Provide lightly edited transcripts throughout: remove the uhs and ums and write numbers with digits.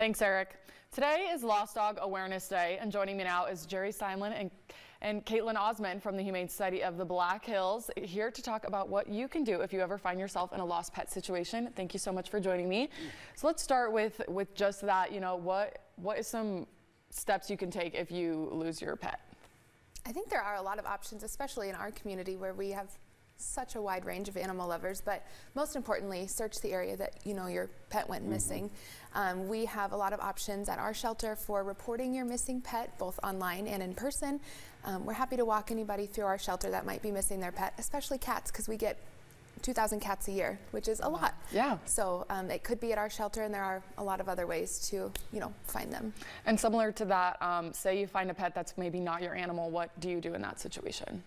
Thanks, Eric. Today is Lost Dog Awareness Day, and joining me now is Jerry Steinlen and Caitlin Osmond from the Humane Society of the Black Hills, here to talk about what you can do if you ever find yourself in a lost pet situation. Thank you so much for joining me. So let's start with just that. You know, what is some steps you can take if you lose your pet? I think there are a lot of options, especially in our community where we have such a wide range of animal lovers, but most importantly, search the area that you know your pet went missing. We have a lot of options at our shelter for reporting your missing pet, both online and in person. We're happy to walk anybody through our shelter that might be missing their pet, especially cats, because we get 2,000 cats a year, which is a lot. Yeah. So it could be at our shelter, and there are a lot of other ways to, find them. And similar to that, say you find a pet that's maybe not your animal, what do you do in that situation?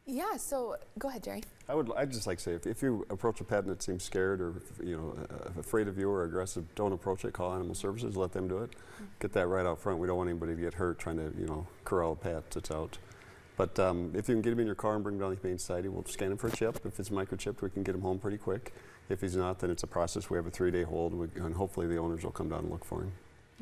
Yeah, so go ahead, Jerry. I'd just like to say, if you approach a pet and it seems scared or afraid of you or aggressive, don't approach it. Call Animal Services, let them do it. Get that right out front. We don't want anybody to get hurt trying to corral a pet that's out. But if you can get him in your car and bring him down to the Humane Society, we'll scan him for a chip. If it's microchipped, we can get him home pretty quick. If he's not, then it's a process. We have a 3-day hold, and hopefully the owners will come down and look for him.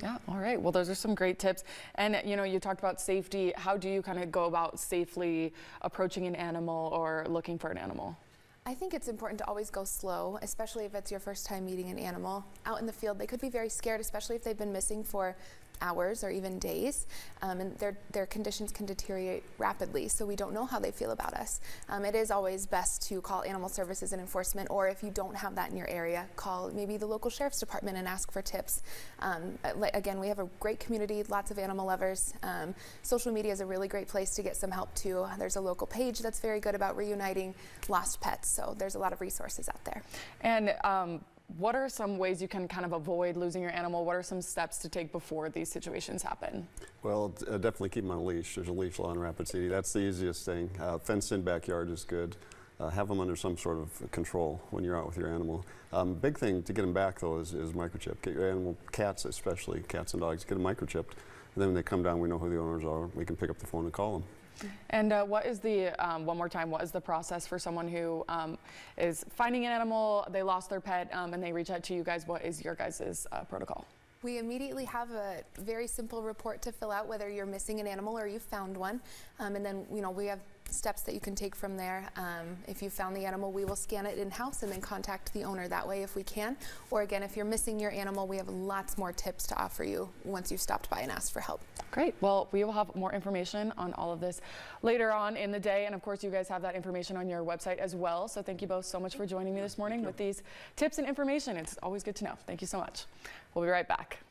Yeah, all right. Well, those are some great tips. And, you talked about safety. How do you kind of go about safely approaching an animal or looking for an animal? I think it's important to always go slow, especially if it's your first time meeting an animal. Out in the field, they could be very scared, especially if they've been missing for hours or even days, and their conditions can deteriorate rapidly, so we don't know how they feel about us. It is always best to call Animal Services and enforcement, or if you don't have that in your area, call maybe the local sheriff's department and ask for tips. Again, we have a great community, lots of animal lovers. Social media is a really great place to get some help too. There's a local page that's very good about reuniting lost pets, so there's a lot of resources out there. And what are some ways you can kind of avoid losing your animal? What are some steps to take before these situations happen? Well, definitely keep them on a leash. There's a leash law in Rapid City. That's the easiest thing. Fenced-in backyard is good. Have them under some sort of control when you're out with your animal. Big thing to get them back, though, is microchip. Get your animal, cats especially, cats and dogs, get them microchipped. And then when they come down, we know who the owners are. We can pick up the phone and call them. And what is the, one more time, what is the process for someone who is finding an animal, they lost their pet, and they reach out to you guys? What is your guys' protocol? We immediately have a very simple report to fill out, whether you're missing an animal or you found one. And then, we have steps that you can take from there. If you found the animal, we will scan it in-house and then contact the owner that way if we can. Or again, if you're missing your animal, we have lots more tips to offer you once you've stopped by and asked for help. Great. Well, we will have more information on all of this later on in the day. And of course, you guys have that information on your website as well. So thank you both so much for joining me this morning with these tips and information. It's always good to know. Thank you so much. We'll be right back.